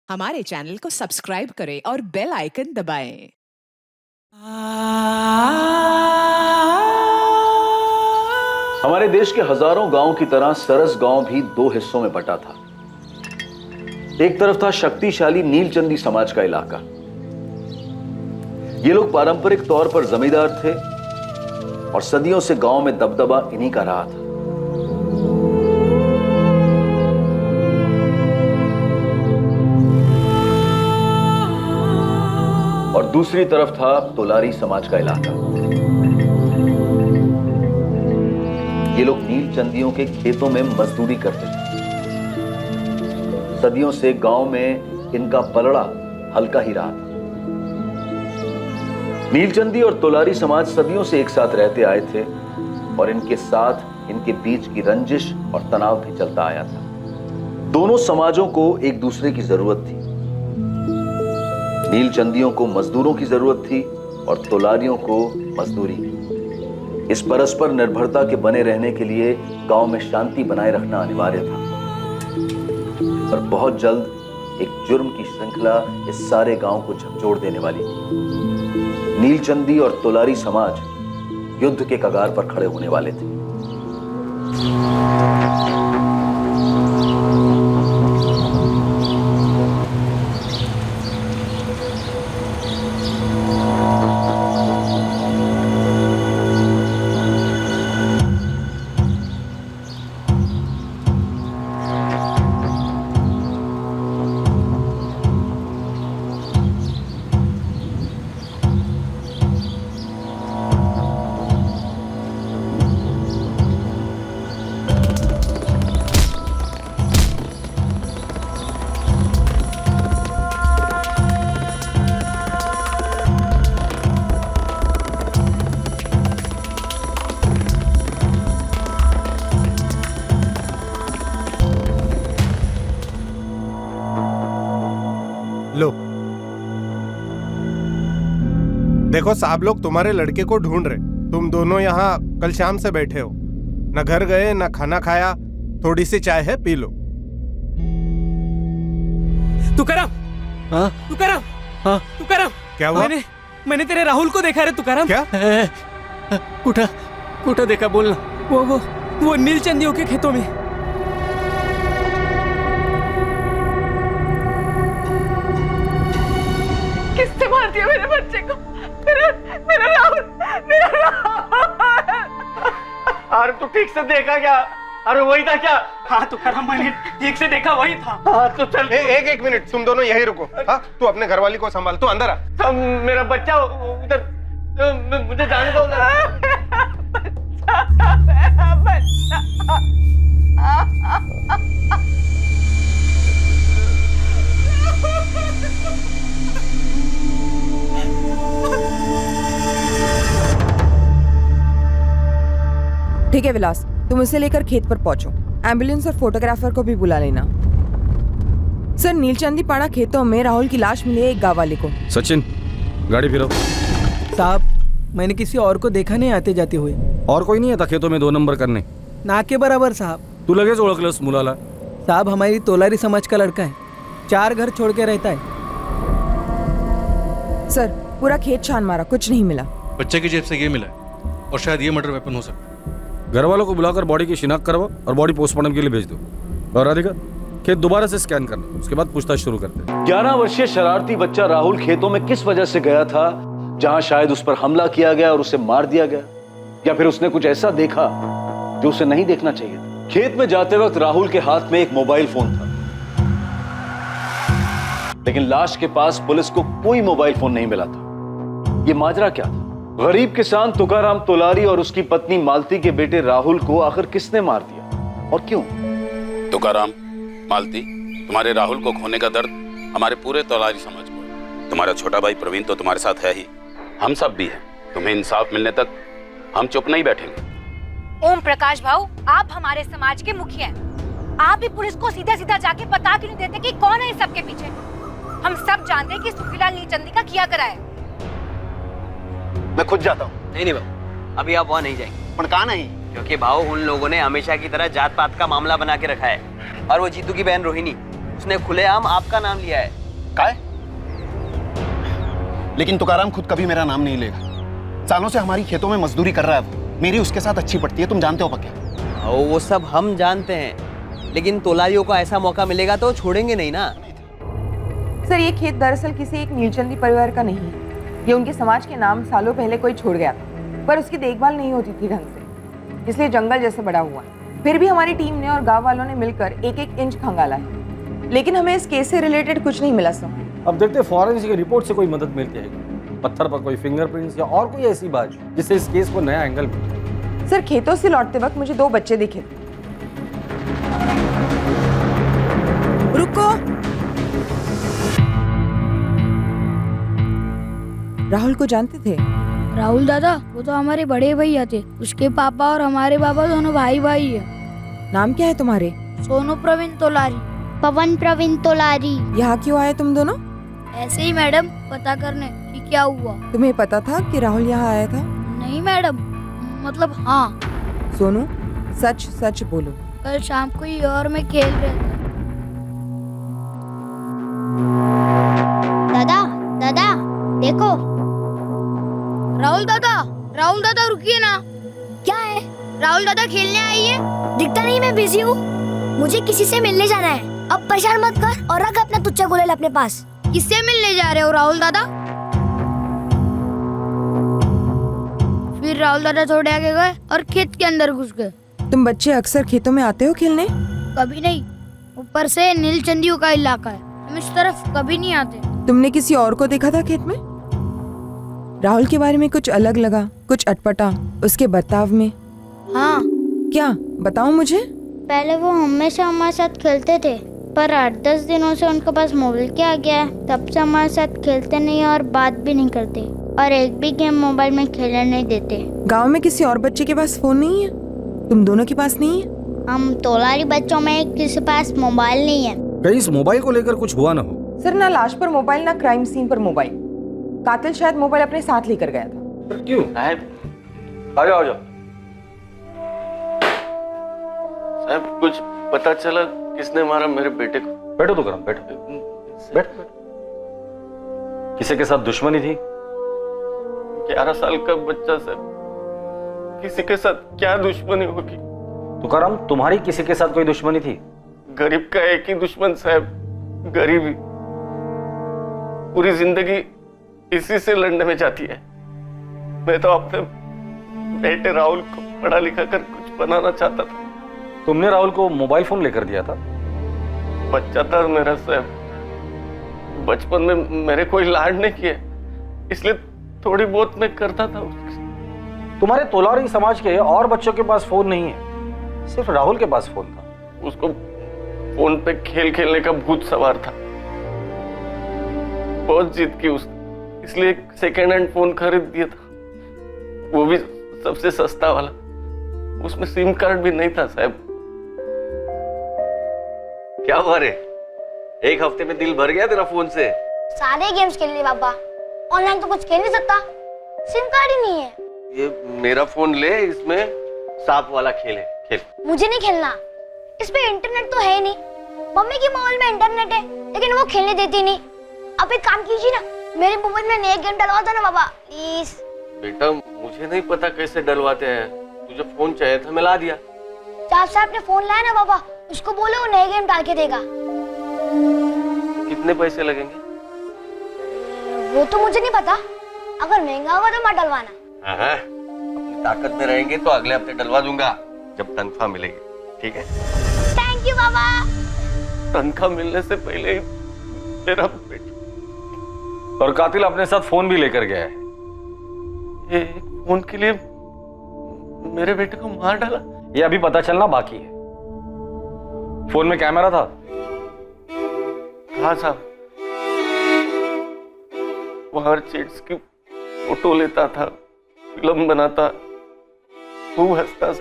हमारे चैनल को सब्सक्राइब करें और बेल आइकन दबाएं। हमारे देश के हजारों गांव की तरह सरस गांव भी दो हिस्सों में बटा था। एक तरफ था शक्तिशाली नीलचंदी समाज का इलाका। ये लोग पारंपरिक तौर पर जमींदार थे और सदियों से गांव में दबदबा इन्हीं का रहा था। और दूसरी तरफ था तोलारी समाज का इलाका। ये लोग नीलचंदियों के खेतों में मजदूरी करते थे। सदियों से गांव में इनका पलड़ा हल्का ही रहा था। नीलचंदी और तोलारी समाज सदियों से एक साथ रहते आए थे और इनके साथ इनके बीच की रंजिश और तनाव भी चलता आया था। दोनों समाजों को एक दूसरे की जरूरत थी। नीलचंदियों को मजदूरों की जरूरत थी और तोलारियों को मजदूरी की। इस परस्पर निर्भरता के बने रहने के लिए गांव में शांति बनाए रखना अनिवार्य था। पर बहुत जल्द एक जुर्म की श्रृंखला इस सारे गांव को झकझोर देने वाली थी। नीलचंदी और तोलारी समाज युद्ध के कगार पर खड़े होने वाले थे। लो, देखो साहब लोग तुम्हारे लड़के को ढूंढ रहे। तुम दोनों यहाँ कल शाम से बैठे हो, न घर गए न खाना खाया। थोड़ी सी चाय है, पी लो। तुकाराम, हाँ तुकाराम, हाँ क्या हुआ? मैंने तेरे राहुल को देखा रे तुकाराम। क्या? कुठं देखा, बोलना। वो नीलचंदियों के खेतों में। किसने मार दिया मेरे बच्चे को? मेरा राहुल, मेरा राहुल। अरे तू ठीक से देखा क्या? अरे वही था क्या? हाँ तुकाराम, मैंने ठीक से देखा, वही था। हाँ तो चल। एक मिनट, तुम दोनों यही रुको। हाँ, तू अपने घरवाली को संभाल, तू अंदर आ। मेरा बच्चा उधर, मुझे जाने दो। मेरा बच्चा। ठीक है विलास, तुम इसे लेकर खेत पर पहुंचो। एम्बुलेंस और फोटोग्राफर को भी बुला लेना। सर, नीलचंदी पाड़ा खेतों में राहुल की लाश मिली है एक गांव वाले को। सचिन, गाड़ी फिरो। साहब, मैंने किसी और को देखा नहीं आते जाते हुए। और कोई नहीं आता खेतों में 2 नंबर करने? ना के बराबर साहब। तू लगेच ओळखलंस मुलाला? साहब, हमारी तोलारी समाज का लड़का है, 4 घर छोड़ के रहता है। सर, पूरा खेत छान मारा, कुछ नहीं मिला। बच्चे की जेब से ये मिला है और शायद ये मर्डर वेपन हो सकता है। घर वालों को बुलाकर बॉडी की शिनाख्त करवाओ और बॉडी पोस्टमार्टम के लिए भेज दो। और राधिका, खेत दोबारा से स्कैन करना, उसके बाद पूछताछ शुरू करते हैं। 11 वर्षीय शरारती बच्चा राहुल खेतों में किस वजह से गया था जहां शायद उस पर हमला किया गया और उसे मार दिया गया, या फिर उसने कुछ ऐसा देखा जो उसे नहीं देखना चाहिए था। खेत में जाते वक्त राहुल के हाथ में एक मोबाइल फोन था, लेकिन लाश के पास पुलिस को कोई मोबाइल फोन नहीं मिला था। यह माजरा क्या था? गरीब किसान तुकाराम तोलारी और उसकी पत्नी मालती के बेटे राहुल को आखिर किसने मार दिया और क्यों? तुकाराम, मालती, तुम्हारे राहुल को खोने का दर्द हमारे पूरे तोलारी समाज को है। तुम्हारा छोटा भाई प्रवीण तो तुम्हारे साथ है ही, हम सब भी हैं। तुम्हें इंसाफ मिलने तक हम चुप नहीं बैठेंगे। ओम प्रकाश भाऊ, आप हमारे समाज के मुखिया हैं। आप भी पुलिस को सीधा सीधा जाके बता क्यों नहीं देते कि कौन है इस सबके पीछे? हम सब जानते हैं कि सुखीलाल नीलचंदी का किया करा है। मैं खुद जाता हूँ। नहीं भाऊ, अभी आप वहाँ नहीं जाएंगे। पर कहाँ नहीं? क्योंकि भाऊ, उन लोगों ने हमेशा की तरह जात पात का मामला बना के रखा है। और वो जीतू की बहन रोहिणी, उसने खुलेआम आपका नाम लिया है। काय? लेकिन तुकाराम खुद कभी मेरा नाम नहीं लेगा। सालों से हमारी खेतों में मजदूरी कर रहा है वो। मेरी उसके साथ अच्छी पड़ती है, तुम जानते हो पक्के। वो सब हम जानते हैं, लेकिन तोलारियों को ऐसा मौका मिलेगा तो छोड़ेंगे नहीं ना। सर ये खेत दरअसल किसी एक नीलचंदी परिवार का नहीं है। ये उनके समाज के नाम सालों पहले कोई छोड़ गया था, पर उसकी देखभाल नहीं होती थी ढंग से, इसलिए जंगल जैसे बड़ा हुआ। फिर भी हमारी टीम ने और गांव वालों ने मिलकर एक एक इंच खंगाला है, लेकिन हमें इस केस से रिलेटेड कुछ नहीं मिला सर। अब देखते फॉरेंसिक रिपोर्ट से कोई मदद मिलती है, पत्थर पर कोई फिंगरप्रिंट्स या और कोई ऐसी बात जिससे इस केस को नया एंगल मिले। सर खेतों से लौटते वक्त मुझे 2 बच्चे दिखे थे। रुको, राहुल को जानते थे? राहुल दादा वो तो हमारे बड़े भैया थे, उसके पापा और हमारे पापा दोनों भाई भाई है। नाम क्या है तुम्हारे? सोनू प्रवीण तोलारी। पवन प्रवीण तोलारी। यहाँ क्यों आए तुम दोनों? ऐसे ही मैडम, पता करने कि क्या हुआ। तुम्हें पता था कि राहुल यहाँ आया था? नहीं मैडम, मतलब हाँ। सोनू सच सच बोलो। कल शाम को ही और मैं खेल रहे थे। दादा दादा देखो। राहुल दादा रुकिए ना। क्या है? राहुल दादा खेलने आई है। दिखता नहीं, मैं बिजी हूँ, मुझे किसी से मिलने जाना है। अब परेशान मत कर और रख अपना तुच्चा गुलेल अपने पास। किससे मिलने जा रहे हो राहुल दादा? फिर राहुल दादा थोड़े आगे गए और खेत के अंदर घुस गए। तुम बच्चे अक्सर खेतों में आते हो खेलने? कभी नहीं, ऊपर से नीलचंदियों का इलाका है, हम इस तरफ कभी नहीं आते। तुमने किसी और को देखा था खेत में? राहुल के बारे में कुछ अलग लगा, कुछ अटपटा उसके बर्ताव में? हाँ। क्या, बताओ मुझे। पहले वो हमेशा हमारे साथ खेलते थे, पर 8-10 दिनों से उनके पास मोबाइल क्या आ गया है, तब से हमारे साथ खेलते नहीं और बात भी नहीं करते, और एक भी गेम मोबाइल में खेलने नहीं देते। गांव में किसी और बच्चे के पास फोन नहीं है? तुम दोनों के पास नहीं है? हम तोलारी बच्चों में किसी पास मोबाइल नहीं है। कहीं इस मोबाइल को लेकर कुछ हुआ ना हो? सर ना लाश पर मोबाइल, ना क्राइम सीन पर मोबाइल। कातिल शायद मोबाइल अपने साथ लेकर गया था। क्यों? आ जाओ। साहब कुछ पता चला किसने मारा मेरे बेटे को? बैठो तो करम, बैठ। किसी के साथ दुश्मनी थी? 11 साल का बच्चा साहब, किसी के साथ क्या दुश्मनी होगी? तो करम, तुम्हारी किसी के साथ कोई दुश्मनी थी? गरीब का एक ही दुश्मन साहब, गरीबी। पूरी जिंदगी इसी से लड़ने में जाती है। मैं तो अपने बेटे राहुल को पढ़ा लिखा कर कुछ बनाना चाहता था। तुमने राहुल को मोबाइल फोन लेकर दिया था? बच्चा था मेरा साहब, बचपन में मेरे कोई लाड नहीं किए, इसलिए थोड़ी बहुत मैं करता था उसके। तुम्हारे तोलारी समाज के और बच्चों के पास फोन नहीं है, सिर्फ राहुल के पास फोन था। उसको फोन पे खेल खेलने का भूत सवार था, बहुत जिद की उसने, इसलिए एक सेकेंड हैंड फोन खरीद दिया था, वो भी सबसे सस्ता वाला। उसमें सिम कार्ड भी नहीं था साहब। क्या हुआ रे? एक हफ्ते में दिल भर गया तेरा फोन से? सारे गेम्स खेल लिए पापा, ऑनलाइन तो कुछ खेल नहीं सकता, सिम कार्ड ही नहीं है। ये मेरा फोन ले, इसमें सांप वाला खेल है, खेल। मुझे नहीं खेलना, इस पे इंटरनेट तो है नहीं। मम्मी के मोबाइल में इंटरनेट है, लेकिन वो खेलने देती नहीं। आप एक काम कीजिए ना, मेरे मोबाइल में नया गेम डलवा दो ना पापा, प्लीज। बेटा मुझे नहीं पता कैसे डलवाते हैं, तुझे फोन चाहिए था मैं ला दिया। जब से आपने फोन लाया ना पापा, उसको बोलो वो नया गेम डाल के देगा। कितने पैसे लगेंगे? वो तो मुझे नहीं पता, अगर महंगा होगा तो मत डलवाना। हाँ, अपनी ताकत में रहेंगे तो अगले हफ्ते डलवा दूंगा जब तनख्वाह मिलेगी, ठीक है? थैंक यू पापा। तनख्वाह मिलने से पहले ही मेरा बेटा। और कातिल अपने साथ फोन भी लेकर गया है। ये फोन के लिए मेरे बेटे को मार डाला? ये अभी पता चलना बाकी है। फोन में कैमरा था? हाँ साहब, वो हर चीज की फोटो लेता था, फिल्म बनाता, खूब हंसता।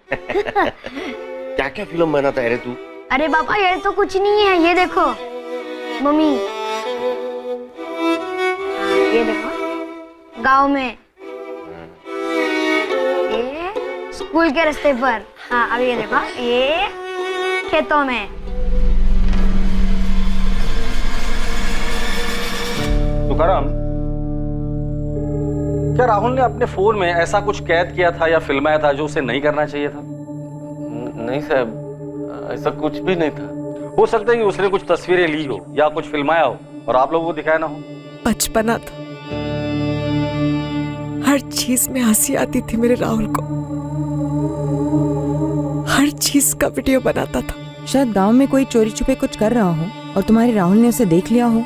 क्या क्या फिल्म बनाता है रे तू? अरे पापा ये तो कुछ नहीं है, ये देखो मम्मी, ये देखो गांव में, ये स्कूल के रास्ते पर, हाँ अब ये देखो ये खेतों में, तुकाराम, क्या राहुल ने अपने फोन में ऐसा कुछ कैद किया था या फिल्माया था जो उसे नहीं करना चाहिए था? नहीं साहब, ऐसा कुछ भी नहीं था। हो सकता है कि उसने कुछ तस्वीरें ली हो या कुछ फिल्माया हो और आप लोगों को दिखाया ना हो। बचपना था, हर चीज में हंसी आती थी मेरे राहुल को, हर चीज का वीडियो बनाता था। शायद गांव में कोई चोरी छुपे कुछ कर रहा हो और तुम्हारे राहुल ने उसे देख लिया हो।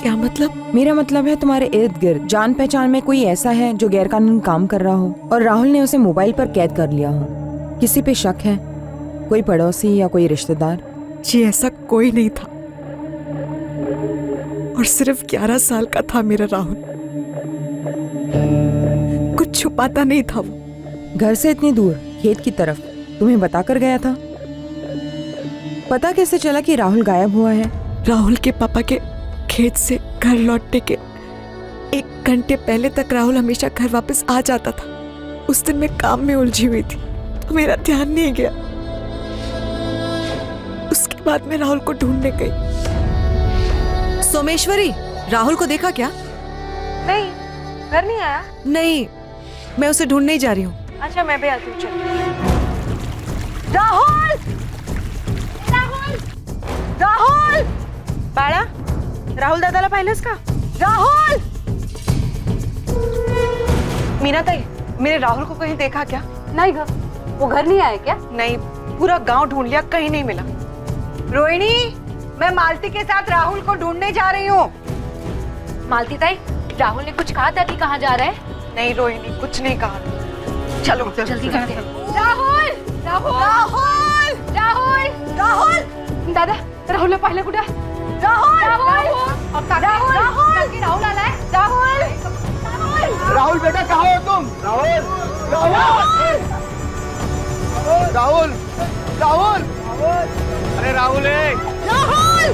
क्या मतलब? मेरा मतलब है तुम्हारे इर्द गिर्द जान पहचान में कोई ऐसा है जो गैरकानूनी काम कर रहा हो और राहुल ने उसे मोबाइल पर कैद कर लिया हो। किसी पे शक है? कोई पड़ोसी या कोई रिश्तेदार? जी ऐसा कोई नहीं था, और सिर्फ 11 साल का था मेरा राहुल। कुछ छुपाता नहीं था वो। घर से इतनी दूर खेत की तरफ तुम्हें बताकर गया था? पता कैसे चला कि राहुल गायब हुआ है? राहुल के पापा के खेत से घर लौटने के 1 घंटे पहले तक राहुल हमेशा घर वापस आ जाता था। उस दिन मैं काम में उलझी हुई थी तो मेरा ध्यान नहीं गया। उसके बाद मैं राहुल को ढूंढने गई। सोमेश्वरी, राहुल को देखा क्या? नहीं, घर नहीं आया। नहीं, मैं उसे ढूंढने ही जा रही हूँ। अच्छा, मैं भी आती हूँ। चल। राहुल! राहुल! राहुल! बाळा, राहुल दादाला पाहिलंस का? राहुल! मीना ताई, मेरे राहुल को कहीं देखा क्या? नहीं घर, वो घर नहीं आया क्या? नहीं, पूरा गांव ढूंढ लिया, कहीं नहीं मिला। रोहिणी, मैं मालती के साथ राहुल को ढूंढने जा रही हूँ। मालती ताई, राहुल ने कुछ कहा था कि कहाँ जा रहा है? नहीं रोहिणी, कुछ नहीं कहा। चलो जल्दी करते हैं। राहुल! राहुल! राहुल! राहुल! राहुल! दादा, राहुल पाहिलं कुठे? राहुल! राहुल! राहुल! राहुल! राहुल आलाय? राहुल! राहुल बेटा, कहाँ हो तुम? राहुल! राहुल! राहुल! राहुल! अरे राहुल है! राहुल!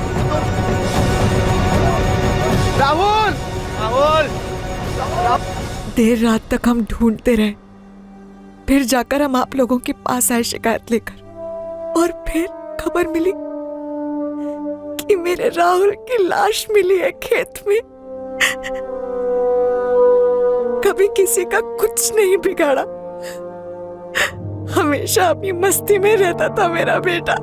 राहुल! राहुल! देर रात तक हम ढूंढते रहे, फिर जाकर हम आप लोगों के पास आए शिकायत लेकर, और फिर खबर मिली कि मेरे राहुल की लाश मिली है खेत में। कभी किसी का कुछ नहीं बिगाड़ा, हमेशा अपनी मस्ती में रहता था मेरा बेटा।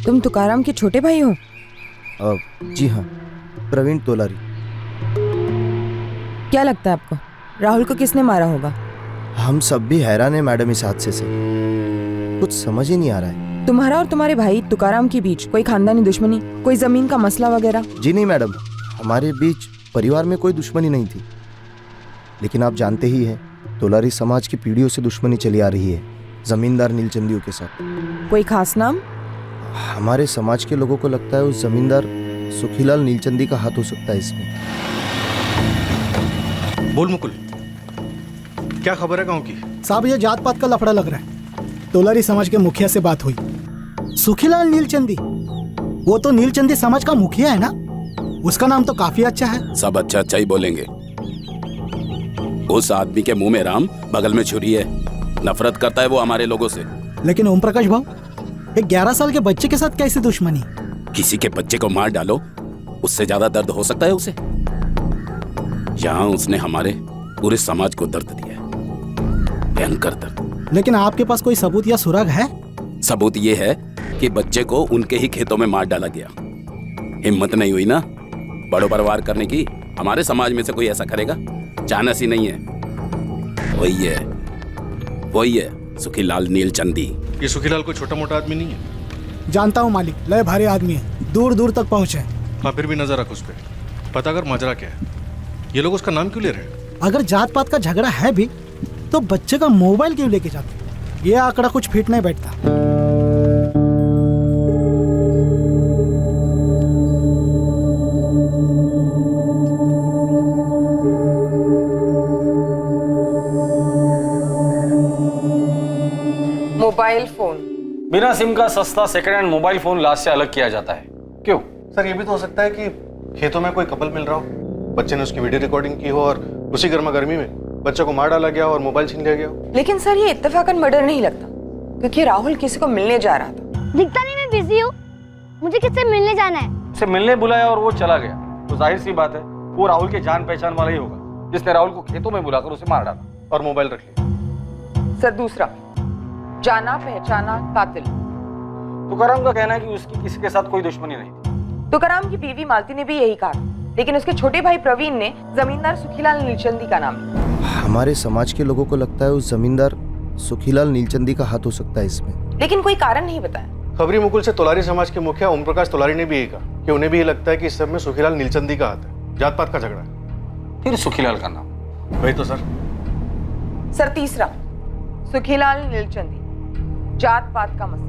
तुम तुकाराम के छोटे भाई हो? जी हाँ, प्रवीण तोलारी। क्या लगता है आपको राहुल को किसने मारा होगा? हम सब भी हैरान है मैडम इस हादसे से, कुछ समझ ही नहीं आ रहा है। तुम्हारा और तुम्हारे भाई तुकाराम के बीच कोई खानदानी दुश्मनी, कोई जमीन का मसला वगैरह? जी नहीं मैडम, हमारे बीच परिवार में कोई दुश्मनी नहीं थी, लेकिन आप जानते ही हैं तोलारी समाज की पीढ़ियों से दुश्मनी चली आ रही है जमींदार नीलचंदियों के साथ। कोई खास नाम? हमारे समाज के लोगों को लगता है उस जमींदार सुखीलाल नीलचंदी का हाथ हो सकता है इसमें। बोल मुकुल, क्या खबर है गांव की? साहब, ये जात पात का लफड़ा लग रहा है। तोलारी समाज के मुखिया से बात हुई। सुखीलाल नीलचंदी, वो तो नीलचंदी समाज का मुखिया है ना? उसका नाम तो काफी अच्छा है। सब अच्छा अच्छा ही बोलेंगे। उस आदमी के मुंह में राम, बगल में छुरी है। नफरत करता है वो हमारे लोगों से। लेकिन ओम प्रकाश भाऊ, एक 11 साल के बच्चे के साथ कैसी दुश्मनी? किसी के बच्चे को मार डालो, उससे ज्यादा दर्द हो सकता है उसे? यहाँ उसने हमारे पूरे समाज को दर्द दिया है, भयंकर दर्द। लेकिन आपके पास कोई सबूत या सुराग है? सबूत ये है कि बच्चे को उनके ही खेतों में मार डाला गया। हिम्मत नहीं हुई ना बड़ों पर वार करने की। हमारे समाज में से कोई ऐसा करेगा? चानस ही नहीं है। वही है सुखीलाल नीलचंदी। ये सुखीलाल कोई छोटा मोटा आदमी नहीं है। जानता हूँ मालिक, लय भारी आदमी है, दूर दूर तक पहुँचे। हाँ, फिर भी नजर रख उस पे, पता कर माजरा क्या है। ये लोग उसका नाम क्यों ले रहे हैं? अगर जात पात का झगड़ा है भी तो बच्चे का मोबाइल क्यों लेके जाते? ये आंकड़ा कुछ फिट नहीं बैठता। मोबाइल फोन, बिना सिम का सस्ता सेकंड हैंड मोबाइल फोन लाश से अलग किया जाता है। क्यों? सर, ये भी तो हो सकता है कि खेतों में कोई कपल मिल रहा हो, बच्चे ने उसकी वीडियो रिकॉर्डिंग की हो और उसी गर्मा गर्मी में बच्चे को मार डाला गया और मोबाइल छीन लिया गया हो। लेकिन सर ये इत्तेफाकन मर्डर नहीं लगता, क्योंकि राहुल किसी को मिलने जा रहा था। दिखता नहीं मैं बिजी हूँ, मुझे किससे मिलने जाना है? उसे मिलने बुलाया और वो चला गया, तो जाहिर सी बात है वो राहुल के जान पहचान वाला ही होगा जिसने राहुल को खेतों में बुलाकर उसे मार डाला और मोबाइल रख लिया। सर दूसरा, जाना पहचाना कातिल। तुकाराम का कहना है कि उसकी किसी के साथ कोई दुश्मनी नहीं थी। तुकाराम की बीवी मालती ने भी यही कहा, लेकिन उसके छोटे भाई प्रवीण ने जमींदार सुखीलाल नीलचंदी का नाम लिया। हमारे समाज के लोगों को लगता है उस जमींदार सुखीलाल नीलचंदी का हाथ हो सकता है इसमें, लेकिन कोई कारण नहीं बताया। खबरी मुकुल से तोलारी समाज के मुखिया ओम प्रकाश तोलारी ने भी यही कहा कि उन्हें भी ये लगता है कि इस सब में सुखीलाल नीलचंदी का हाथ है। जात पात का झगड़ा है। फिर सुखीलाल का नाम? वही तो सर। सर तीसरा, सुखीलाल नीलचंदी, जात पात का मसला।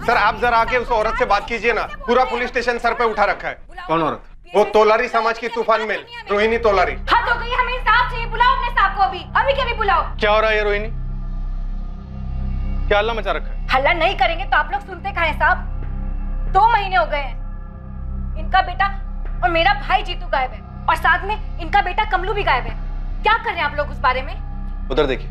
सर आप जरा आके उस औरत से बात कीजिए ना, पूरा पुलिस स्टेशन सर पे उठा रखा है। कौन औरत? वो तोलारी समाज की तूफान मेल रोहिणी तोलारी। हद हो गई, हमें इंसाफ चाहिए। बुलाओ अपने साहब को, अभी के अभी बुलाओ। क्या हो रहा है ये रोहिणी? क्या हल्ला मचा रखा है? हल्ला नहीं करेंगे तो आप लोग सुनते कहाँ हैं साहब? 2 महीने हो गए हैं, इनका बेटा और मेरा भाई जीतू गायब है, और साथ में इनका बेटा कमलू भी गायब है। क्या कर रहे हैं आप लोग उस बारे में? उधर देखिए,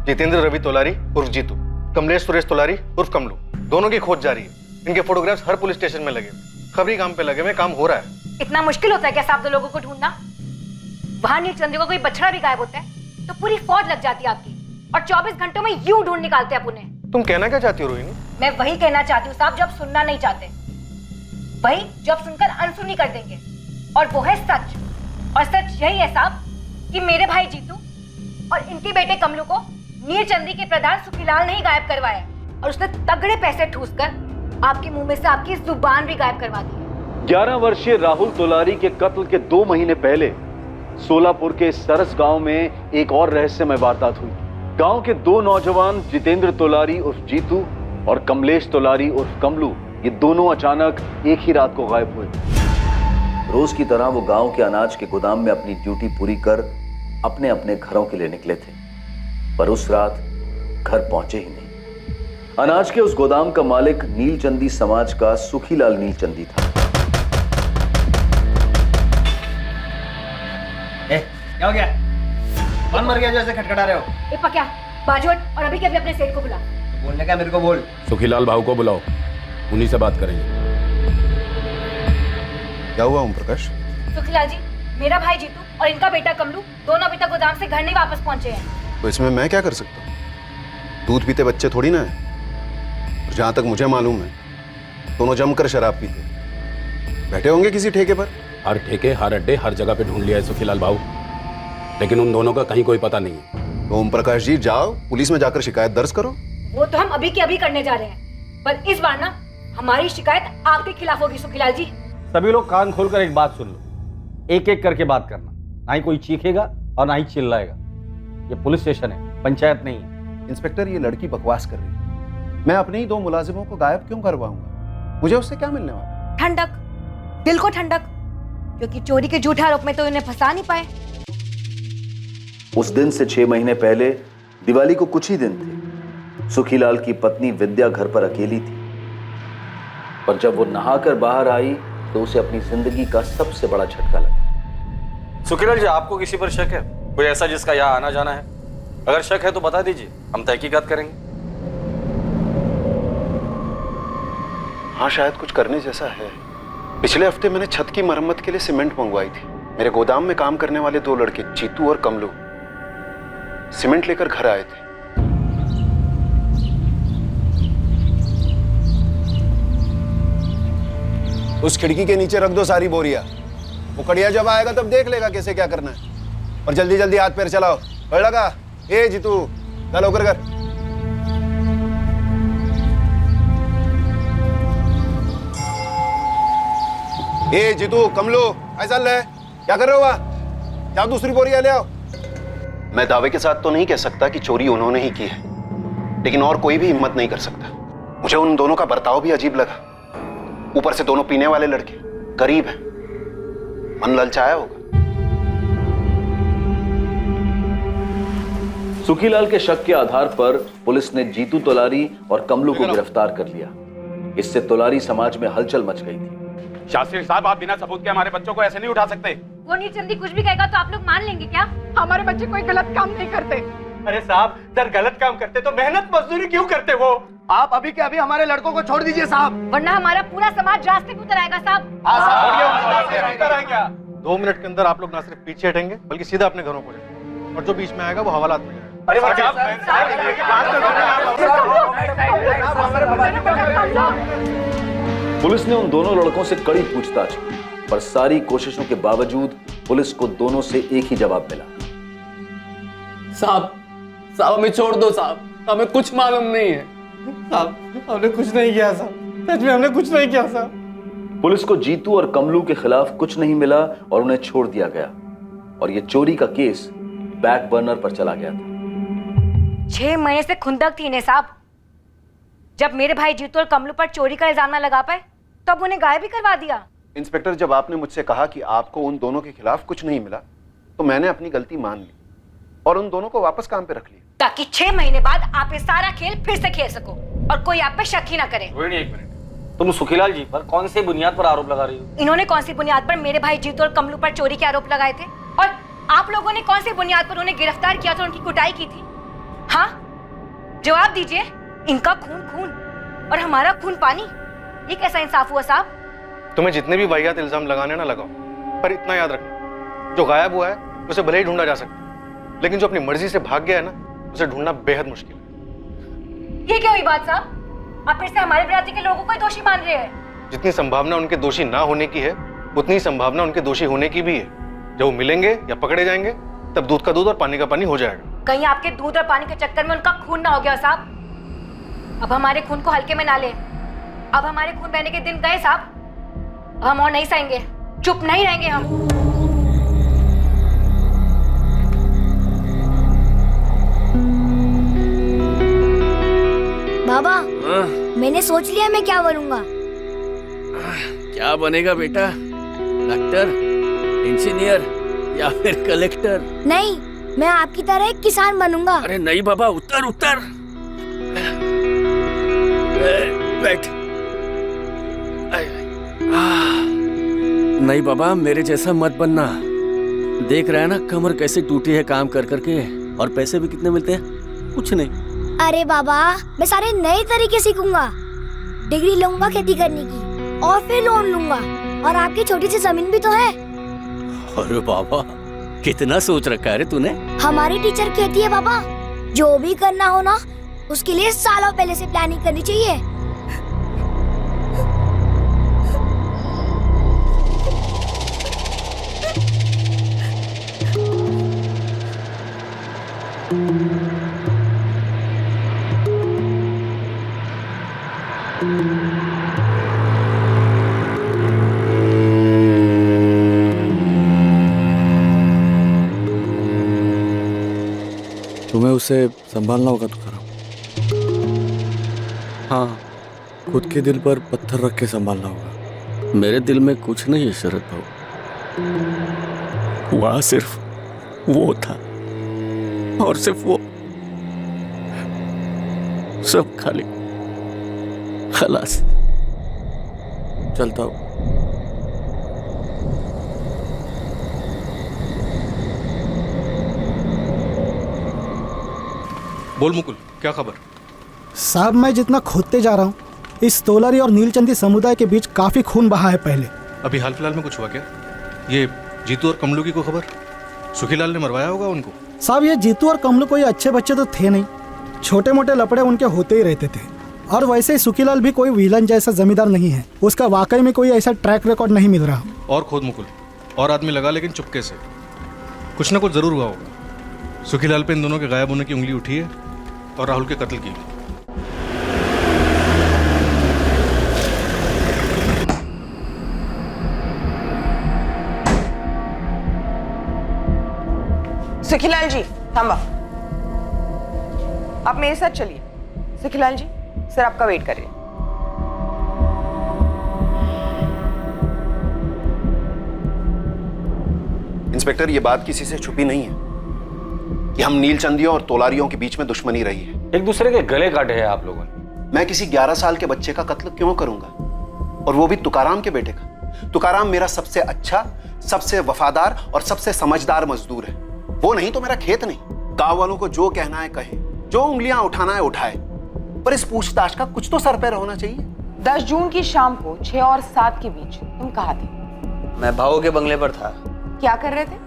जितेंद्र रवि तोलारी उर्फ जीतू, कमलेश सुरेश तोलारी उर्फ कमलू, दोनों की खोज जारी है। इनके फोटोग्राफ्स हर पुलिस स्टेशन में लगे, खबरी काम पे लगे हुए, काम हो रहा है। इतना मुश्किल होता है क्या साहब 2 लोगों को ढूंढना? वहां नीलचंदी को कोई बछड़ा भी गायब होता है तो पूरी फौज लग जाती है आपकी, और 24 घंटों में यूं ढूंढ निकालते हैं उन्हें। तुम कहना क्या चाहती हो रोहिणी? मैं वही कहना चाहती हूँ साहब जो आप सुनना नहीं चाहते, वही जो आप सुनकर अनसुनी कर देंगे, और वो है सच। और सच यही है साहब कि मेरे भाई जीतू और इनके बेटे कमलू को नीलचंदी के प्रधान सुखीलाल ने ही गायब करवाया, और उसने तगड़े पैसे ठूसकर आपके मुंह में से आपकी जुबान भी गायब करवा दी। 11 वर्षीय राहुल तोलारी के कत्ल के 2 महीने पहले सोलापुर के सरस गांव में एक और रहस्यमय वारदात हुई। गांव के 2 नौजवान जितेंद्र तोलारी उर्फ जीतू और कमलेश तोलारी उर्फ कमलू, ये दोनों अचानक एक ही रात को गायब हुए। रोज की तरह वो गांव के अनाज के गोदाम में अपनी ड्यूटी पूरी कर अपने अपने घरों के लिए निकले थे, पर उस रात घर पहुंचे ही नहीं। अनाज के उस गोदाम का मालिक नीलचंदी समाज का सुखीलाल नीलचंदी था। क्या हो गया? कौन मर गया जैसे खटखटा रहे हो? ए पक्या, बाजू हट और अभी के अभी अपने सेठ को बुला। बोलने का मेरे को बोल। सुखीलाल भाऊ को बुलाओ, उन्हीं से बात करेंगे। क्या हुआ ओम प्रकाश? सुखीलाल जी, मेरा भाई जीतू और इनका बेटा कमलू दोनों अभी तक गोदाम से घर नहीं वापस पहुंचे हैं। तो इसमें मैं क्या कर सकता हूँ? दूध पीते बच्चे थोड़ी ना है। और जहां तक मुझे मालूम है दोनों जमकर शराब पीते बैठे होंगे किसी ठेके पर। हर ठेके, हर अड्डे, हर जगह पे ढूंढ लिया है सुखीलाल भाऊ, लेकिन उन दोनों का कहीं कोई पता नहीं है। तो ओम प्रकाश जी जाओ पुलिस में जाकर शिकायत दर्ज करो। वो तो हम अभी के अभी करने जा रहे हैं, पर इस बार ना हमारी शिकायत आपके खिलाफ होगी सुखीलाल जी। सभी लोग कान खोलकर एक बात सुन लो, एक एक करके बात करना, ना ही कोई चीखेगा और ना ही चिल्लाएगा। ये पुलिस स्टेशन है, पंचायत नहीं है। इंस्पेक्टर ये लड़की बकवास कर रही है। मैं अपने ही 2 मुलाजिमों को गायब क्यों करवाऊंगा? मुझे उससे क्या मिलने वाला? ठंडक, दिल को ठंडक, क्योंकि चोरी के झूठे आरोप में तो इन्हें फंसा नहीं पाए। उस दिन से 6 महीने पहले दिवाली को कुछ ही दिन थे। सुखीलाल की पत्नी विद्या घर पर अकेली थी, पर जब वो नहाकर बाहर आई तो उसे अपनी जिंदगी का सबसे बड़ा झटका लगा। सुखीलाल जी, आपको किसी पर शक है? कोई ऐसा जिसका यहाँ आना जाना है? अगर शक है तो बता दीजिए, हम तहकीकात करेंगे। हाँ, शायद कुछ करने जैसा है। पिछले हफ्ते मैंने छत की मरम्मत के लिए सीमेंट मंगवाई थी। मेरे गोदाम में काम करने वाले 2 लड़के जीतू और कमलू सीमेंट लेकर घर आए थे। उस खिड़की के नीचे रख दो सारी बोरियां। वो कड़िया जब आएगा तब देख लेगा कैसे क्या करना है। और जल्दी जल्दी हाथ पैर चलाओ। बढ़ लगा। ए जीतू, चल होकर कर। ए जीतू, कमलू, ऐसा ले, क्या कर रहे हो वहां? जाओ दूसरी बोरियां ले आओ। मैं दावे के साथ तो नहीं कह सकता कि चोरी उन्होंने ही की है, लेकिन और कोई भी हिम्मत नहीं कर सकता। मुझे उन दोनों का बर्ताव भी अजीब लगा। ऊपर से दोनों पीने वाले लड़के, गरीब हैं, मन ललचाया होगा। सुखीलाल के शक के आधार पर पुलिस ने जीतू तोलारी और कमलू को गिरफ्तार कर लिया। इससे तोलारी समाज में हलचल मच गई थी। शास्त्री साहब, आप बिना सबूत के हमारे बच्चों को ऐसे नहीं उठा सकते। वो नीलचंदी कुछ भी कहेगा तो आप लोग मान लेंगे क्या? हमारे बच्चे कोई गलत काम नहीं करते। अरे साहब, जब गलत काम करते तो मेहनत मजदूरी क्यों करते वो? आप अभी के अभी हमारे लड़कों को छोड़ दीजिए साहब, वरना हमारा पूरा समाज रास्ते पे उतर आएगा साहब। 2 मिनट के अंदर आप लोग ना सिर्फ पीछे हटेंगे बल्कि सीधा अपने घरों को जाएंगे, और जो बीच में आएगा वो हवालात में जाएगा। पुलिस ने उन दोनों लड़कों से कड़ी पूछताछ की, पर सारी कोशिशों के बावजूद पुलिस को दोनों से एक ही जवाब मिला। साहब हमें छोड़ दो साहब, हमें कुछ मालूम नहीं है साहब, हमने कुछ नहीं किया साहब, सच में हमने कुछ नहीं किया साहब। पुलिस को जीतू और कमलू के खिलाफ कुछ नहीं मिला और उन्हें छोड़ दिया गया, और ये चोरी का केस बैक बर्नर पर चला गया था। 6 महीने से खुंदक थी इन्हें साहब। जब मेरे भाई जीतू और कमलू पर चोरी का इल्जाम न लगा पाए तब उन्हें गायब भी करवा दिया। इंस्पेक्टर, जब आपने मुझसे कहा कि आपको उन दोनों के खिलाफ कुछ नहीं मिला तो मैंने अपनी गलती मान ली और उन दोनों को वापस काम पे रख लिया, ताकि 6 महीने बाद आप ये सारा खेल फिर से खेल सको और कोई आप पे शक ही ना करे। रोहिणी, 1 मिनट, तुम सुखीलाल जी पर कौन सी बुनियाद पर आरोप लगा रही हो? इन्होंने कौन सी बुनियाद पर मेरे भाई जीतू और कमलू पर चोरी के आरोप लगाए थे, और आप लोगों ने कौन सी बुनियाद पर उन्हें गिरफ्तार किया था, उनकी कुटाई की थी? हाँ, जवाब दीजिए। इनका खून खून और हमारा खून पानी, ये कैसा इंसाफ हुआ साहब? तुम्हें जितने भी वाहियात इल्जाम लगाने ना लगाओ, पर इतना याद रखना, जो गायब हुआ है उसे भले ही ढूंढा जा सकता है, लेकिन जो अपनी मर्जी से भाग गया है ना, उसे ढूंढना बेहद मुश्किल है। ये क्या हुई बात साहब? आप फिर से हमारे बरादरी के लोगों को ही दोषी मान रहे हैं। जितनी संभावना उनके दोषी ना होने की है, उतनी संभावना उनके दोषी होने की भी है। जब वो मिलेंगे या पकड़े जाएंगे तब दूध का दूध और पानी का पानी हो जाएगा। कहीं आपके दूध और पानी के चक्कर में उनका खून ना हो गया साहब। अब हमारे खून को हल्के में ना ले। अब हमारे खून बहने के दिन गए साहब। अब हम और नहीं सहेंगे, चुप नहीं रहेंगे हम। बाबा, मैंने सोच लिया मैं क्या बनूंगा। क्या बनेगा बेटा? डॉक्टर, इंजीनियर या फिर कलेक्टर? नहीं, मैं आपकी तरह एक किसान बनूंगा। अरे नहीं बाबा, उतर उतर, बैठ। नहीं बाबा, मेरे जैसा मत बनना। देख रहा है ना कमर कैसे टूटी है काम कर करके, और पैसे भी कितने मिलते हैं? कुछ नहीं। अरे बाबा, मैं सारे नए तरीके सीखूंगा। डिग्री लूंगा खेती करने की, और फिर लोन लूंगा, और आपकी छोटी सी जमीन भी तो है। अरे बाबा, कितना सोच रखा है रे तूने। हमारी टीचर कहती है बाबा, जो भी करना हो ना, उसके लिए सालों पहले से प्लानिंग करनी चाहिए। तुम्हें उसे संभालना होगा तुकाराम। हाँ, खुद के दिल पर पत्थर रख के संभालना होगा। मेरे दिल में कुछ नहीं है शरद भाऊ, वहां सिर्फ वो था, और सिर्फ वो, सब खाली। खलास, चलता हूँ। बोल मुकुल, क्या खबर? साहब, मैं जितना खोदते जा रहा हूँ, इस तोलारी और नीलचंदी समुदाय के बीच काफी खून बहा है पहले। अभी हाल फिलहाल में कुछ हुआ क्या? ये जीतू और कमलू की को खबर? सुखीलाल ने मरवाया होगा उनको। साहब, ये जीतू और कमलू कोई अच्छे बच्चे तो थे नहीं, छोटे मोटे लपड़े उनके होते ही रहते थे। और वैसे ही सुखीलाल भी कोई विलन जैसा जमींदार नहीं है, उसका वाकई में कोई ऐसा ट्रैक रिकॉर्ड नहीं मिल रहा। और खोद मुकुल, और आदमी लगा, लेकिन चुपके से। कुछ ना कुछ जरूर हुआ होगा। सुखीलाल पे इन दोनों के गायब होने की उंगली उठी है और राहुल के कत्ल की। सुखीलाल जी, थांबा। आप मेरे साथ चलिए। सुखीलाल जी, सर आपका वेट कर रहे हैं। इंस्पेक्टर, ये बात किसी से छुपी नहीं है कि हम नीलचंदियों और तोलारियों के बीच में दुश्मनी रही है। एक दूसरे के गले काटे हैं आप लोगों ने। मैं किसी 11 साल के बच्चे का कत्ल क्यों करूंगा, और वो भी तुकाराम के बेटे का। तुकाराम मेरा सबसे अच्छा, सबसे वफादार और सबसे समझदार मजदूर है। वो नहीं तो मेरा खेत नहीं। गांव वालों को जो कहना है कहे, जो उंगलियां उठाना है उठाए, पर इस पूछताछ का कुछ तो सर पैर होना चाहिए। 10 जून की शाम को 6 और 7 के बीच तुम कहाँ थे? मैं भावों के बंगले पर था। क्या कर रहे थे?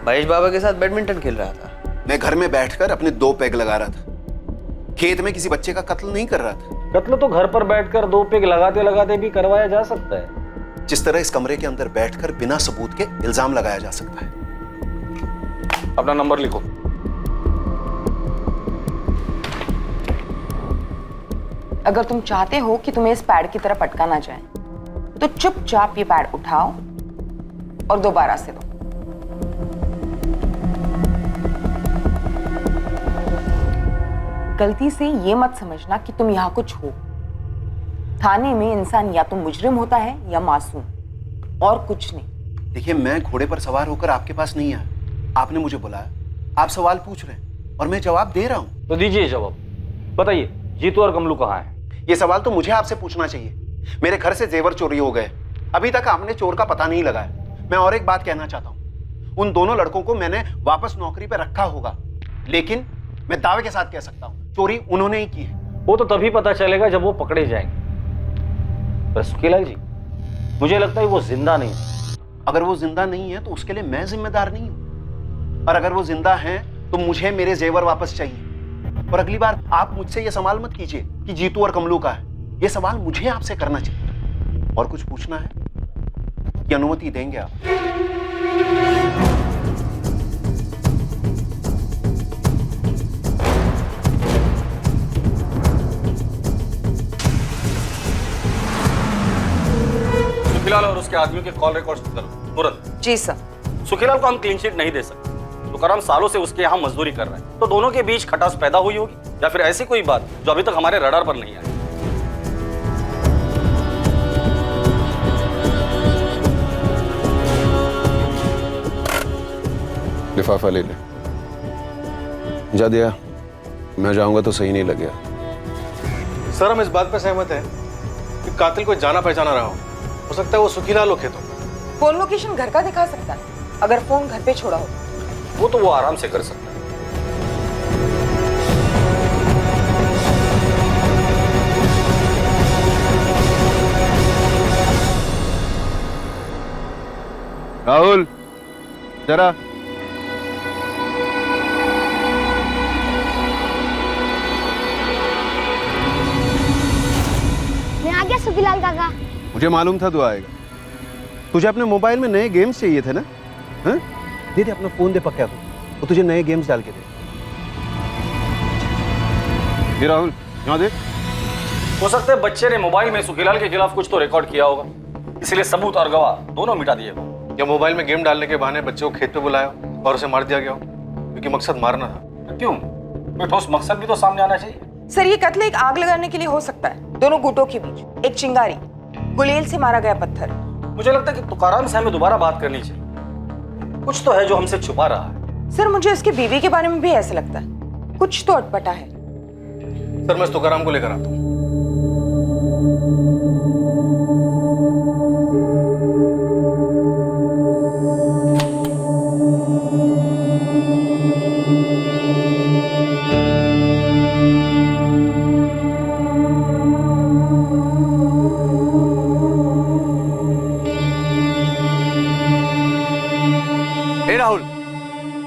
महेश बाबा के साथ बैडमिंटन खेल रहा था। मैं घर में बैठकर अपने 2 पैग लगा रहा था। खेत में किसी बच्चे का कत्ल नहीं कर रहा था। कत्ल तो घर पर बैठकर 2 पेग लगाते लगाते भी करवाया जा सकता है। जिस तरह इस कमरे के अंदर बैठकर बिना सबूत के इल्जाम लगाया जा सकता है। अपना नंबर लिखो। अगर तुम चाहते हो कि तुम्हें इस पैड की तरफ अटका ना जाए तो चुपचाप ये पैड उठाओ और दोबारा से दो। गलती से ये मत समझना कि तुम यहाँ कुछ हो। थाने में इंसान या तो मुजरिम होता है या मासूम, और कुछ नहीं। देखिए, मैं घोड़े पर सवार होकर आपके पास नहीं आया। आपने मुझे बुलाया, आप सवाल पूछ रहे हैं और मैं जवाब दे रहा हूं। तो दीजिए जवाब। बताइए, जीतू और कमलू कहाँ हैं? ये सवाल तो मुझे आपसे पूछना चाहिए। मेरे घर से जेवर चोरी हो गए, अभी तक आपने चोर का पता नहीं लगाया। मैं और एक बात कहना चाहता हूं, उन दोनों लड़कों को मैंने वापस नौकरी पर रखा होगा, लेकिन मैं दावे के साथ कह सकता हूं चोरी उन्होंने ही की है। वो तो तभी पता चलेगा जब वो पकड़े जाएंगे। पर सुखीलाल जी, मुझे लगता है वो जिंदा नहीं है। अगर वो जिंदा नहीं है तो उसके लिए मैं जिम्मेदार नहीं हूं, और अगर वो जिंदा है तो मुझे मेरे जेवर वापस चाहिए। और अगली बार आप मुझसे ये सवाल मत कीजिए कि जीतू और कमलू का है। ये सवाल मुझे आपसे करना चाहिए। और कुछ पूछना है कि अनुमति देंगे आप? सुखीलाल और उसके आदमियों के कॉल रिकॉर्ड्स करो तुरंत। जी सर। सुखीलाल को हम क्लीन चिट नहीं दे सकते। तुकाराम सालों से उसके यहाँ मजदूरी कर रहा है, तो दोनों के बीच खटास पैदा हुई होगी, या फिर ऐसी कोई बात जो अभी तक हमारे रडार पर नहीं आई। लिफाफा ले ले। जा दिया। मैं जाऊंगा तो सही नहीं लगेगा। सर, हम इस बात पर सहमत हैं कि कातिल कोई जाना पहचाना रहा हो सकता है वो सुखीलाल हो खेतों में। फोन लोकेशन घर का दिखा सकता है, अगर फोन घर पे छोड़ा हो। वो तो वो आराम से कर सकता है। राहुल, जरा। मैं आ गया सुखीलाल काका। मुझे मालूम था तू आएगा। तुझे अपने मोबाइल में नए गेम्स चाहिए थे ना? हाँ? दे अपना फोन दे पक्का को, वो तुझे नए गेम्स डाल के दे। ये राहुल, यहाँ देख। हो सकता है बच्चे ने मोबाइल में सुखीलाल के खिलाफ कुछ तो रिकॉर्ड किया होगा, इसलिए सबूत और गवाह दोनों मिटा दिए हो। या मोबाइल में गेम डालने के बहाने बच्चे को खेत पे बुलाया और उसे मार दिया गया हो, क्योंकि मकसद मारना था। क्यों? कोई ठोस मकसद भी तो सामने आना चाहिए। सर, ये कत्ल एक आग लगाने के लिए हो सकता है, दोनों गुटों के बीच। एक चिंगारी, गुलेल से मारा गया पत्थर। मुझे लगता है कि तुकाराम से हमें दोबारा बात करनी चाहिए। कुछ तो है जो हमसे छुपा रहा है। सर, मुझे उसकी बीवी के बारे में भी ऐसा लगता है, कुछ तो अटपटा है। सर, मैं तुकाराम को लेकर आता हूँ। राहुल,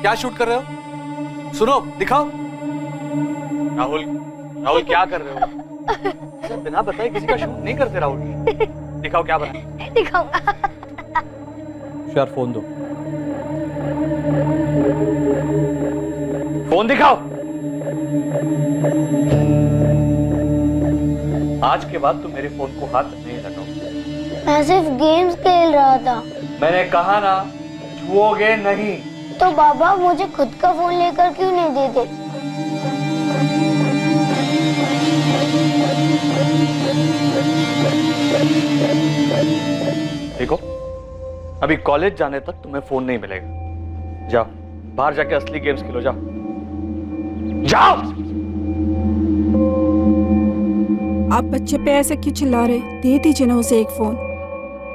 क्या शूट कर रहे हो? सुनो, दिखाओ। राहुल, राहुल क्या कर रहे हो? बिना बताए किसी का शूट नहीं करते राहुल। दिखाओ क्या बना। दिखाऊंगा। यार फोन दो। फोन दिखाओ। आज के बाद तुम मेरे फोन को हाथ नहीं लगाओ। मैं सिर्फ गेम्स खेल रहा था। मैंने कहा ना, छुओगे नहीं। तो बाबा मुझे खुद का फोन लेकर क्यों नहीं देते? देखो, अभी कॉलेज जाने तक तुम्हें फोन नहीं मिलेगा। जाओ, बाहर जाके असली गेम्स खेलो। जाओ जाओ। आप बच्चे पे ऐसे क्यों चिल्ला रहे? दे दीजिए ना उसे एक फोन,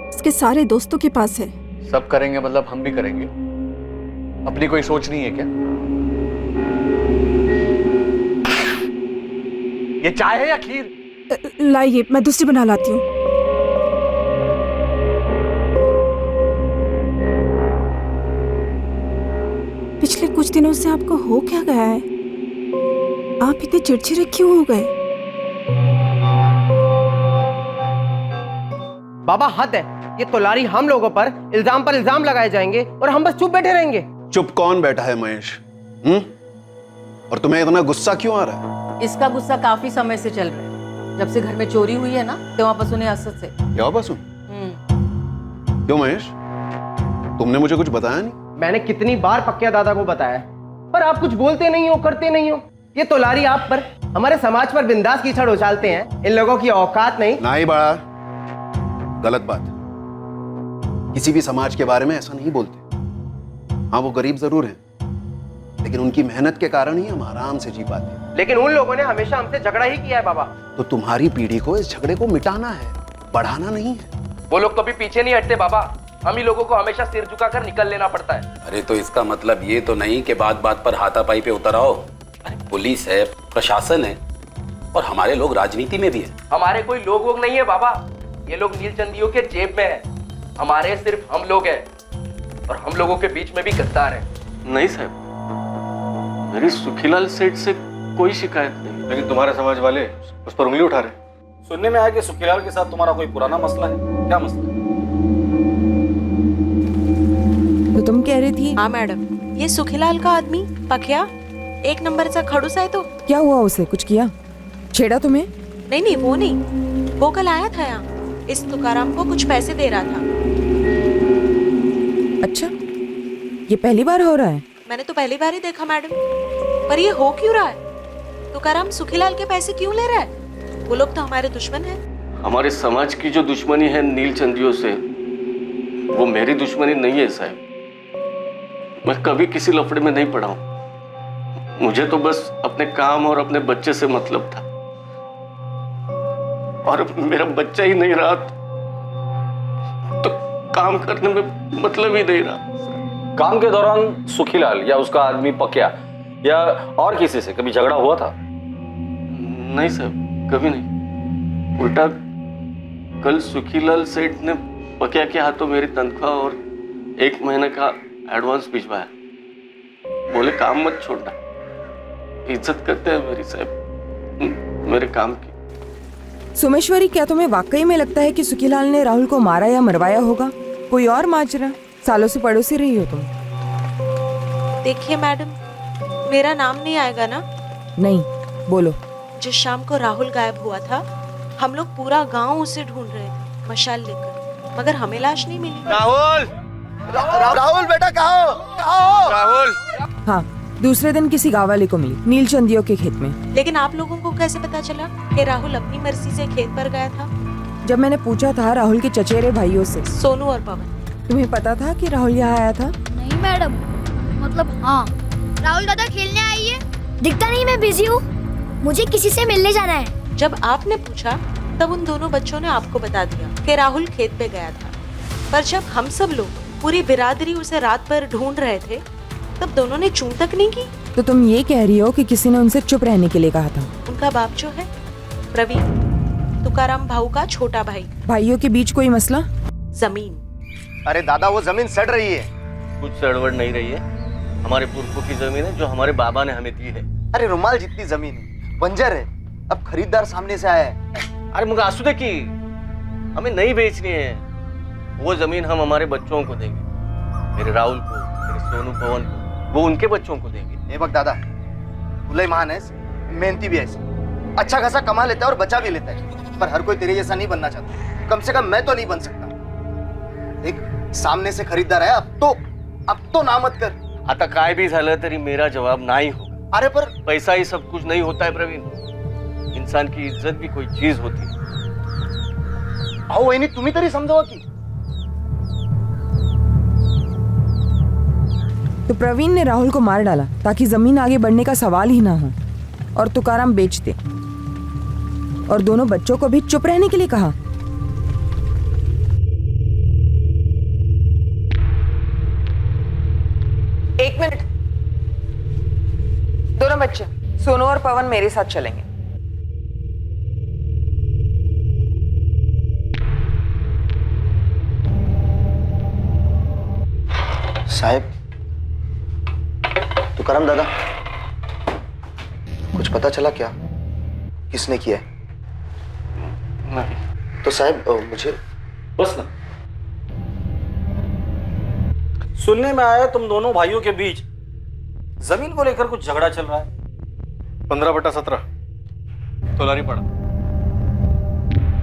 उसके सारे दोस्तों के पास है। सब करेंगे मतलब हम भी करेंगे। अपनी कोई सोच नहीं है क्या? ये चाय है या खीर? लाइए, मैं दूसरी बना लाती हूँ। पिछले कुछ दिनों से आपको हो क्या गया है? आप इतने चिड़चिड़े क्यों हो गए? बाबा हद है, ये तोलारी हम लोगों पर इल्जाम लगाए जाएंगे और हम बस चुप बैठे रहेंगे। चुप कौन बैठा है महेश? और तुम्हें इतना गुस्सा क्यों आ रहा है? इसका गुस्सा काफी समय से चल रहा है। जब से घर में चोरी हुई है ना, तो वापस उन्हें असद से। क्या वापस? क्यों महेश, तुमने मुझे कुछ बताया नहीं? मैंने कितनी बार पक्के दादा को बताया, पर आप कुछ बोलते नहीं हो, करते नहीं हो। ये तोलारी आप पर, हमारे समाज पर बिंदास कीचड़ उछालते हैं। इन लोगों की औकात नहीं बड़ा गलत बात। किसी भी समाज के बारे में ऐसा नहीं बोलते। हाँ, वो गरीब जरूर हैं, लेकिन उनकी मेहनत के कारण ही हम आराम से जी पाते हैं। लेकिन उन लोगों ने हमेशा हमसे झगड़ा ही किया है बाबा। तो तुम्हारी पीढ़ी को इस झगड़े को मिटाना है, बढ़ाना नहीं है। वो लोग कभी पीछे नहीं हटते बाबा। हम ही लोगों को हमेशा सिर झुकाकर निकल लेना पड़ता है। अरे तो इसका मतलब ये तो नहीं कि बात बात पर हाथापाई पे उतर आओ। अरे पुलिस है, प्रशासन है, और हमारे लोग राजनीति में भी है। हमारे कोई लोग वोग नहीं है बाबा, ये लोग नीलचंदियों के जेब में है। हमारे सिर्फ हम लोग हैं, और हम लोगों के बीच में भी गद्दार है। नहीं साहब, मेरी सुखीलाल सेठ से कोई शिकायत नहीं। लेकिन तुम्हारे समाज वाले उस पर उंगली उठा रहे। सुनने में आया कि सुखीलाल के साथ तुम्हारा कोई पुराना मसला है। क्या मसला? तो तुम कह रही थी। हाँ मैडम, ये सुखीलाल का आदमी पखिया 1 नंबरचा खड़ूस है। तो क्या हुआ उसे? कुछ किया? छेड़ा तुम्हें? नहीं, वो नहीं। वो कल आया था यहाँ, इस तुकाराम को कुछ पैसे दे रहा था। अच्छा, ये पहली बार हो रहा है? मैंने तो पहली बार ही देखा मैडम। पर ये हो क्यों रहा है? तुकाराम सुखीलाल के पैसे क्यों ले रहा है? वो लोग तो हमारे दुश्मन हैं। हमारे समाज की जो दुश्मनी है नीलचंदियों से, वो मेरी दुश्मनी नहीं है साहब। मैं कभी किसी लफड़े में नहीं पड़ा हूं। मुझे तो बस अपने काम और अपने बच्चे से मतलब था, और मेरा बच्चा ही नहीं रहा तो काम करने में मतलब ही नहीं रहा। काम के दौरान सुखीलाल या उसका आदमी पकिया या और किसी से कभी झगड़ा हुआ था? नहीं साहब, कभी नहीं। उल्टा कल सुखीलाल सेठ ने पकिया के हाथों मेरी तनख्वाह और 1 महीने का एडवांस भिजवाया। बोले काम मत छोड़ना, इज्जत करते हैं मेरी साहब मेरे काम की। सोमेश्वरी, क्या तुम्हें वाकई में लगता है कि सुखीलाल ने राहुल को मारा या मरवाया होगा? कोई और माजरा? सालों से पड़ोसी रही हो तुम। देखिए मैडम, मेरा नाम नहीं आएगा ना? नहीं, बोलो। जिस शाम को राहुल गायब हुआ था, हम लोग पूरा गांव उसे ढूंढ रहे थे मशाल लेकर, मगर हमें लाश नहीं मिली। राहुल! राहुल बेटा, कहाँ हो? राहुल! हाँ, दूसरे दिन किसी गाँव वाले को मिली, नीलचंदियों के खेत में। लेकिन आप लोगों को कैसे पता चला कि राहुल अपनी मर्जी से खेत पर गया था? जब मैंने पूछा था राहुल के चचेरे भाइयों से, सोनू और पवन। तुम्हें पता था कि राहुल यहाँ आया था? नहीं मैडम, मतलब हाँ। राहुल दादा खेलने आई है? दिखता नहीं, मैं बिजी हूँ, मुझे किसी से मिलने जाना है। जब आपने पूछा तब उन दोनों बच्चों ने आपको बता दिया कि राहुल खेत पे गया था। पर जब हम सब लोग, पूरी बिरादरी उसे रात भर ढूंढ रहे थे, तब दोनों ने चूं तक नहीं की। तो तुम ये कह रही हो कि किसी ने उनसे चुप रहने के लिए कहा था? उनका बाप जो है प्रवीण, तुकाराम भाऊ का छोटा भाई। भाइयों के बीच कोई मसला? जमीन। अरे दादा, वो जमीन सड़ रही है। कुछ सड़वड़ नहीं रही है, हमारे पुरखों की जमीन है जो हमारे बाबा ने हमें दी है। अरे रुमाल जितनी जमीन है, बंजर है। अब खरीदार सामने से आया है। अरे मुझे आंसू देखी, हमें नहीं बेचनी है। वो जमीन हम हमारे बच्चों को देंगे, मेरे राहुल को, मेरे सोनू पवन को, वो उनके बच्चों को देंगे। ए बक दादा, भुलई महान है, मेहनती भी है, अच्छा खासा कमा लेता है और बचा भी लेता है, पर हर कोई तेरे जैसा नहीं बनना चाहता। कम से कम मैं तो नहीं बन सकता। एक सामने से खरीदार है, अब तो ना मत कर। आता काय भी झालं तरी मेरा जवाब नाही होगा। अरे पर पैसा ही सब कुछ नहीं होता है प्रवीण, इंसान की इज्जत भी कोई चीज होती है। अहो वहिनी, तुम्ही तरी समजावा की। तो प्रवीण ने राहुल को मार डाला ताकि जमीन आगे बढ़ने का सवाल ही ना हो, और तुकाराम बेच दे, और दोनों बच्चों को भी चुप रहने के लिए कहा। बच्चे, सोनू और पवन मेरे साथ चलेंगे। साहब, तुकाराम दादा, कुछ पता चला क्या किसने किया है? नहीं। तो साहब मुझे बस ना। सुनने में आया तुम दोनों भाइयों के बीच जमीन को लेकर कुछ झगड़ा चल रहा है। 15/17 तोलारी पड़ा।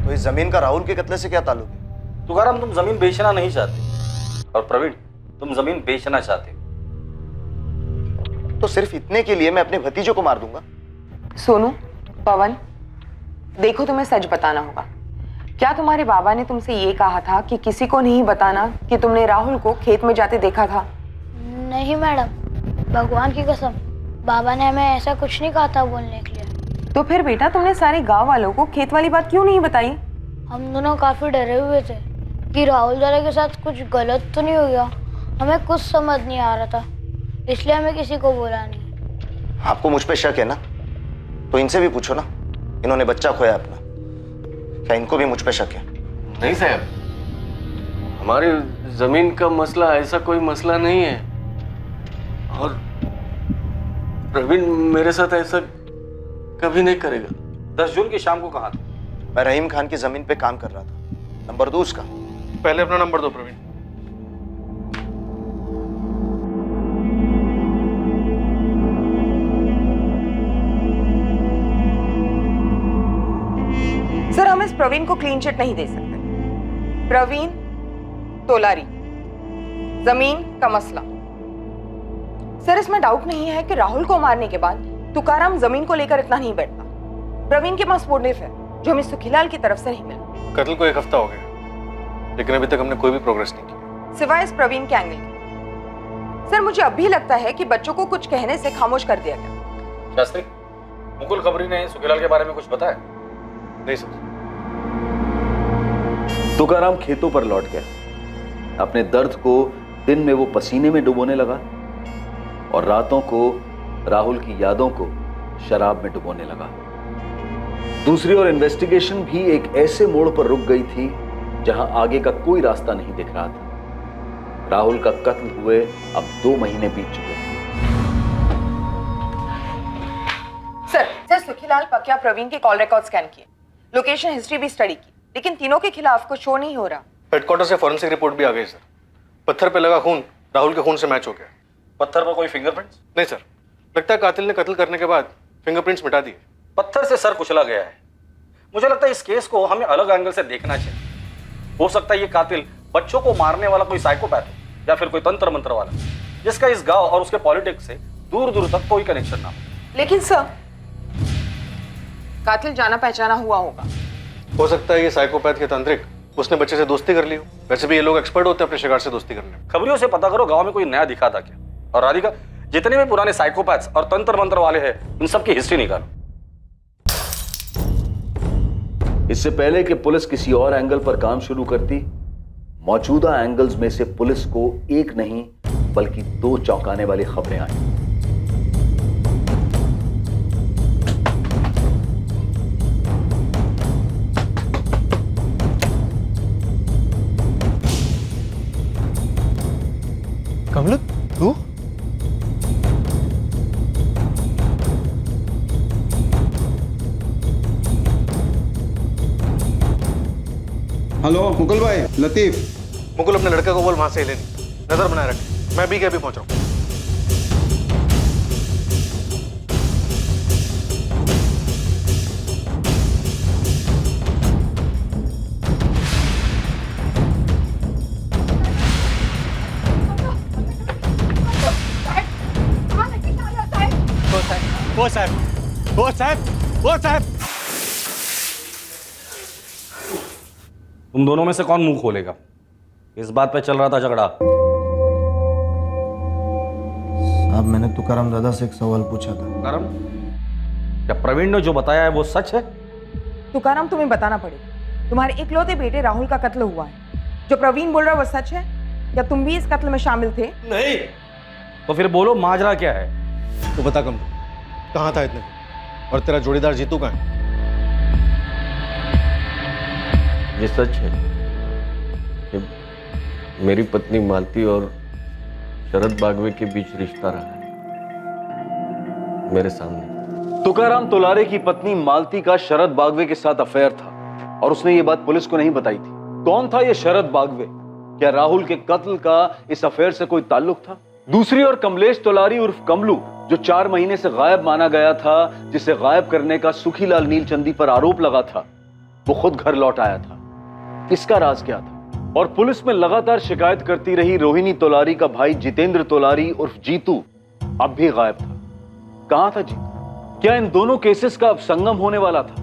तो इस जमीन का राहुल के कत्ले से क्या ताल्लुक है? तुकाराम, तुम जमीन बेचना नहीं चाहते और प्रवीण, तुम जमीन बेचना चाहते हो। तो सिर्फ इतने के लिए मैं अपने भतीजों को मार दूंगा? सोनू, पवन, देखो तुम्हें सच बताना होगा। क्या तुम्हारे बाबा ने तुमसे ये कहा था कि किसी को नहीं बताना कि तुमने राहुल को खेत में जाते देखा था? नहीं मैडम, भगवान की कसम, बाबा ने हमें ऐसा कुछ नहीं कहा था बोलने के लिए। तो फिर बेटा तुमने सारे गांव वालों को खेत वाली बात क्यों नहीं बताई? हम दोनों काफी डरे हुए थे कि राहुल दादा के साथ कुछ गलत तो नहीं हो गया। हमें कुछ समझ नहीं आ रहा था, इसलिए हमें किसी को बोला नहीं। आपको मुझ पे शक है ना? तो इनसे भी पूछो ना, इन्होंने बच्चा खोया अपना, क्या इनको भी मुझ पे शक है? नहीं साहब, हमारी जमीन का मसला ऐसा कोई मसला नहीं है और प्रवीण मेरे साथ ऐसा कभी नहीं करेगा। 10 जून की शाम को कहाँ थे? मैं रहीम खान की जमीन पे काम कर रहा था। नंबर दो उसका। पहले अपना नंबर दो प्रवीण। सर, हम इस प्रवीण को क्लीन चिट नहीं दे सकते। प्रवीण तोलारी, जमीन का मसला। सर, इसमें डाउट नहीं है कि राहुल को मारने के बाद तुकाराम जमीन को लेकर इतना नहीं बैठता। प्रवीण के पास मोटिव है जो हमें सुखीलाल की तरफ से नहीं मिला। कत्ल को 1 हफ्ता हो गया, लेकिन अभी तक हमने कोई भी प्रोग्रेस नहीं की, सिवाय इस प्रवीण के एंगल के। सर, मुझे अब भी लगता है कि बच्चों को कुछ कहने से खामोश कर दिया गया। शास्त्री, मुकुल खबरी ने सुखीलाल के बारे में कुछ बताया? नहीं सर। तुकाराम खेतों पर लौट गया। अपने दर्द को दिन में वो पसीने में डुबोने लगा और रातों को राहुल की यादों को शराब में डुबोने लगा। दूसरी ओर इन्वेस्टिगेशन भी एक ऐसे मोड़ पर रुक गई थी जहां आगे का कोई रास्ता नहीं दिख रहा था। राहुल का कत्ल हुए अब 2 महीने बीत चुके थे। सर, सुखीलाल पकिया प्रवीण के कॉल रिकॉर्ड स्कैन किए, लोकेशन हिस्ट्री भी स्टडी की, लेकिन तीनों के खिलाफ कुछ शो नहीं हो रहा। हेडक्वार्टर से फॉरेंसिक रिपोर्ट भी आ गई सर। पत्थर पे लगा खून राहुल के खून से मैच हो गया। पत्थर पर कोई फिंगरप्रिंट्स? नहीं सर, लगता है कातिल ने कत्ल करने के बाद फिंगरप्रिंट्स मिटा दिए। पत्थर से सर कुचला गया है। मुझे लगता है इस केस को हमें अलग एंगल से देखना चाहिए। हो सकता है ये कातिल बच्चों को मारने वाला कोई साइकोपैथ हो या फिर कोई तंत्र मंत्र वाला, जिसका इस गांव और उसके पॉलिटिक्स से दूर दूर तक कोई कनेक्शन ना हो। लेकिन सर, कातिल जाना पहचाना हुआ होगा। हो सकता है ये साइकोपैथ के तांत्रिक, उसने बच्चे से दोस्ती कर ली हो। वैसे भी ये लोग एक्सपर्ट होते हैं अपने शिकार से दोस्ती करने में। खबरियों से पता करो गांव में कोई नया दिखा था क्या। और राधिका, जितने भी पुराने साइकोपैथ्स और तंत्र मंत्र वाले हैं, इन सब की हिस्ट्री निकालो। इससे पहले कि पुलिस किसी और एंगल पर काम शुरू करती, मौजूदा एंगल्स में से पुलिस को एक नहीं बल्कि 2 चौंकाने वाली खबरें आई। कमल, तू? हेलो मुकुल भाई, लतीफ। मुकुल, अपने लड़के को बोल वहां से लेनी, नजर बनाए रखे। मैं भी अभी पहुंच रहा हूं। वो साहब। तुम दोनों में से कौन मुंह खोलेगा? इस बात पे चल रहा था झगड़ा। अब मैंने तुकाराम दादा से एक सवाल पूछा था। तुकाराम, क्या प्रवीण ने जो बताया है वो सच है? तुकाराम, तुम्हें बताना पड़ेगा। तुम्हारे इकलौते बेटे राहुल का कत्ल हुआ है। जो प्रवीण बोल रहा है वो सच है? क्या तुम भी इस कत्ल में शामिल थे? नहीं। तो फिर बोलो, माजरा क्या है? तो बता कम, कहाँ था इतने? और तेरा जोड़ीदार जीतू कहाँ है? ये सच है कि मेरी पत्नी मालती और शरद बागवे के बीच रिश्ता रहा है मेरे सामने। तुकाराम तोलारे की पत्नी मालती का शरद बागवे के साथ अफेयर था और उसने ये बात पुलिस को नहीं बताई थी। कौन था ये शरद बागवे? क्या राहुल के कत्ल का इस अफेयर से कोई ताल्लुक था? दूसरी ओर कमलेश तोलारी उर्फ कमलू, जो 4 महीने से गायब माना गया था, जिसे गायब करने का सुखीलाल नीलचंदी पर आरोप लगा था, वो खुद घर लौट आया था। इसका राज क्या था? और पुलिस में लगातार शिकायत करती रही रोहिणी तोलारी का भाई जितेंद्र तोलारी उर्फ जीतू अब भी गायब था। कहां था जीतू? क्या इन दोनों केसेस का अब संगम होने वाला था?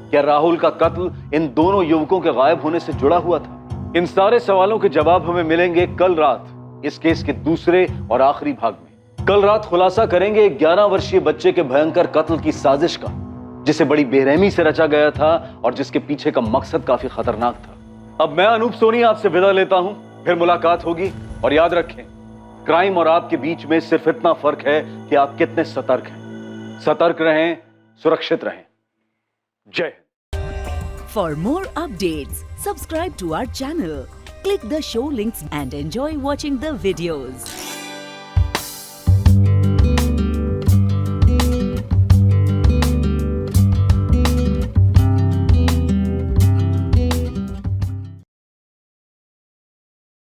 क्या राहुल का कत्ल इन दोनों युवकों के गायब होने से जुड़ा हुआ था? इन सारे सवालों के जवाब हमें मिलेंगे कल रात इस केस के दूसरे और आखिरी भाग में। कल रात खुलासा करेंगे 11 वर्षीय बच्चे के भयंकर कत्ल की साजिश का, जिसे बड़ी बेरहमी से रचा गया था और जिसके पीछे का मकसद काफी खतरनाक था। अब मैं अनूप सोनी आपसे विदा लेता हूं, फिर मुलाकात होगी। और याद रखें, क्राइम और आपके बीच में सिर्फ इतना फर्क है कि आप कितने सतर्क हैं। सतर्क रहें, सुरक्षित रहें। जय Hind. For more updates, subscribe to our channel, click the show links and enjoy watching the videos.